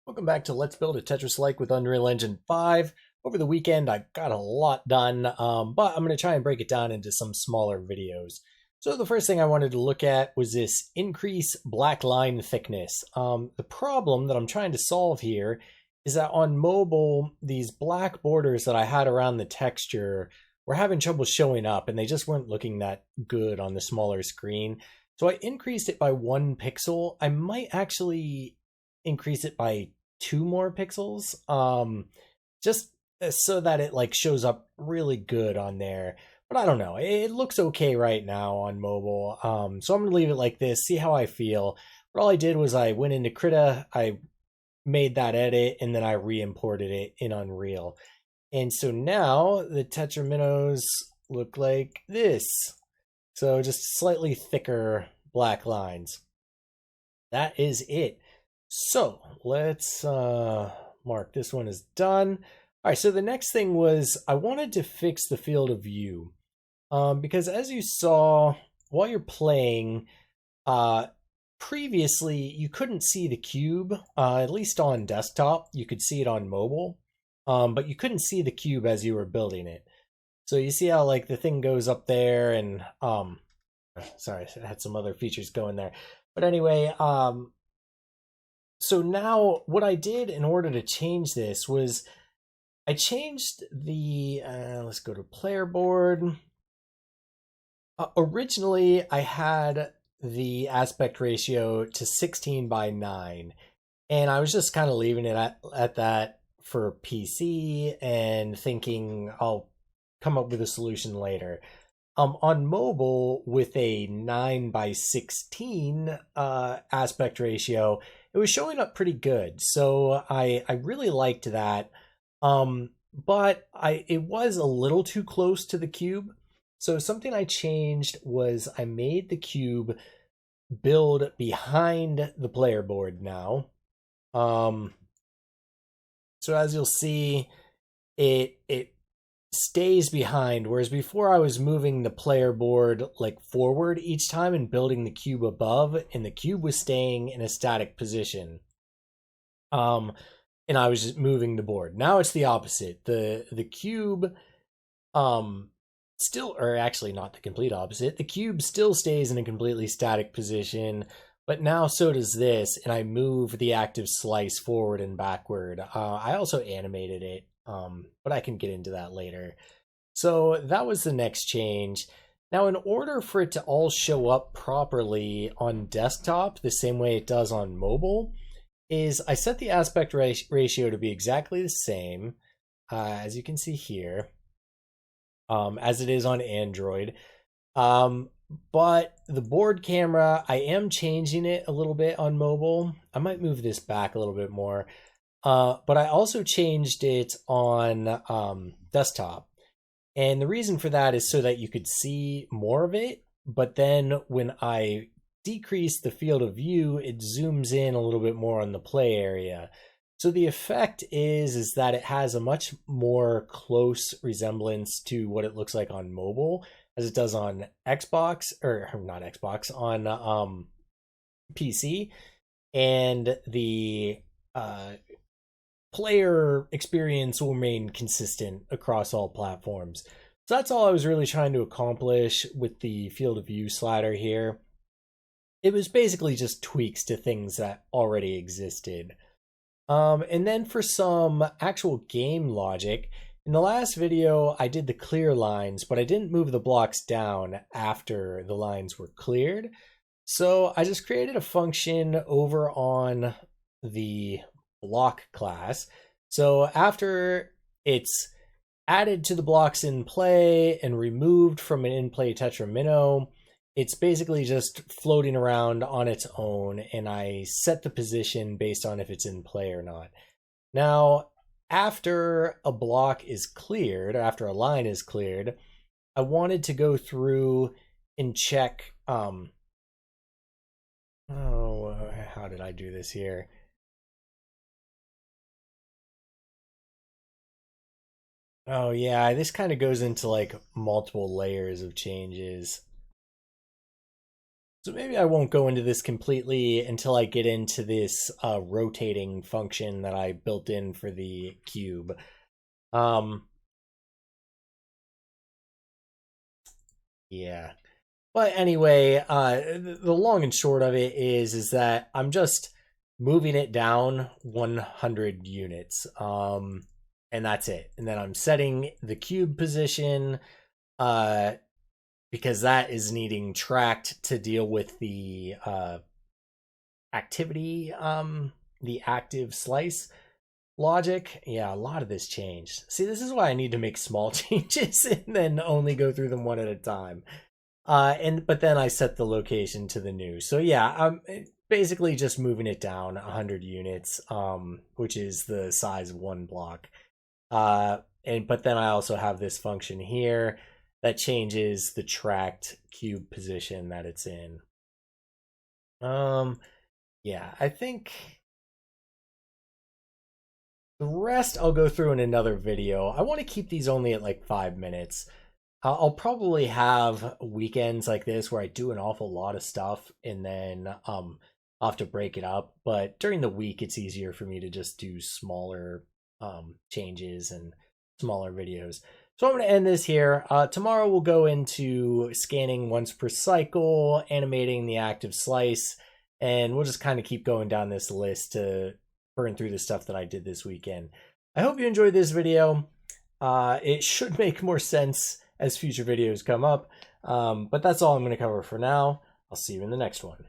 Welcome back to Let's Build a Tetris-Like with Unreal Engine 5. Over the weekend, I got a lot done, but I'm going to try and break it down into some smaller videos. So the first thing I wanted to look at was this increase black line thickness. The problem that I'm trying to solve here is that on mobile, these black borders that I had around the texture were having trouble showing up, and they just weren't looking that good on the smaller screen. So I increased it by 1 pixel. I might actually increase it by 2 more pixels, just so that it like shows up really good on there. But I don't know, it looks okay right now on mobile. So I'm gonna leave it like this, see how I feel. But all I did was I went into Krita, I made that edit, and then I re-imported it in Unreal. And so now the Tetraminos look like this. So just slightly thicker black lines. That is it. So let's mark this one as done. All right, so the next thing was I wanted to fix the field of view, because as you saw while you're playing, previously you couldn't see the cube, at least on desktop. You could see it on mobile, but you couldn't see the cube as you were building it. So you see how like the thing goes up there, and sorry, I had some other features going there. But anyway, so now what I did in order to change this was I changed the, let's go to player board. Originally, I had the aspect ratio to 16:9, and I was just kind of leaving it at that for PC and thinking I'll come up with a solution later. On mobile, with a 9:16 aspect ratio, it was showing up pretty good. So I really liked that. But it was a little too close to the cube. So something I changed was I made the cube build behind the player board now. So as you'll see, it stays behind, whereas before I was moving the player board like forward each time and building the cube above, and the cube was staying in a static position. And I was just moving the board. Now it's the opposite. The cube still, or actually not the complete opposite. The cube still stays in a completely static position, but now so does this, and I move the active slice forward and backward. I also animated it, but I can get into that later. So that was the next change. Now, in order for it to all show up properly on desktop, the same way it does on mobile, is I set the aspect ratio to be exactly the same, as you can see here, as it is on Android. But the board camera, I am changing it a little bit on mobile. I might move this back a little bit more. But I also changed it on desktop. And the reason for that is so that you could see more of it. But then when I decrease the field of view, it zooms in a little bit more on the play area. So the effect is that it has a much more close resemblance to what it looks like on mobile as it does on Xbox, or not Xbox, on PC. And the player experience will remain consistent across all platforms. So that's all I was really trying to accomplish with the field of view slider here. It was basically just tweaks to things that already existed. And then for some actual game logic, in the last video I did the clear lines, but I didn't move the blocks down after the lines were cleared. So I just created a function over on the block class. So after it's added to the blocks in play and removed from an in-play tetramino, it's basically just floating around on its own, and I set the position based on if it's in play or not. Now, after a block is cleared, or after a line is cleared, I wanted to go through and check, how did I do this here? Oh yeah, this kind of goes into like multiple layers of changes. So maybe I won't go into this completely until I get into this rotating function that I built in for the cube. Yeah. But anyway, the long and short of it is that I'm just moving it down 100 units. And that's it. And then I'm setting the cube position uh, because that is needing tracked to deal with the activity, the active slice logic. Yeah, a lot of this changed. See, this is why I need to make small changes and then only go through them one at a time. But then I set the location to the new. So yeah, I'm basically just moving it down 100 units, which is the size of one block. But then I also have this function here that changes the tracked cube position that it's in. Yeah, I think the rest I'll go through in another video. I want to keep these only at like 5 minutes. I'll probably have weekends like this where I do an awful lot of stuff and then I'll have to break it up. But during the week, it's easier for me to just do smaller changes and smaller videos. So I'm going to end this here. Tomorrow we'll go into scanning once per cycle, animating the active slice, and we'll just kind of keep going down this list to burn through the stuff that I did this weekend. I hope you enjoyed this video. It should make more sense as future videos come up. But that's all I'm going to cover for now. I'll see you in the next one.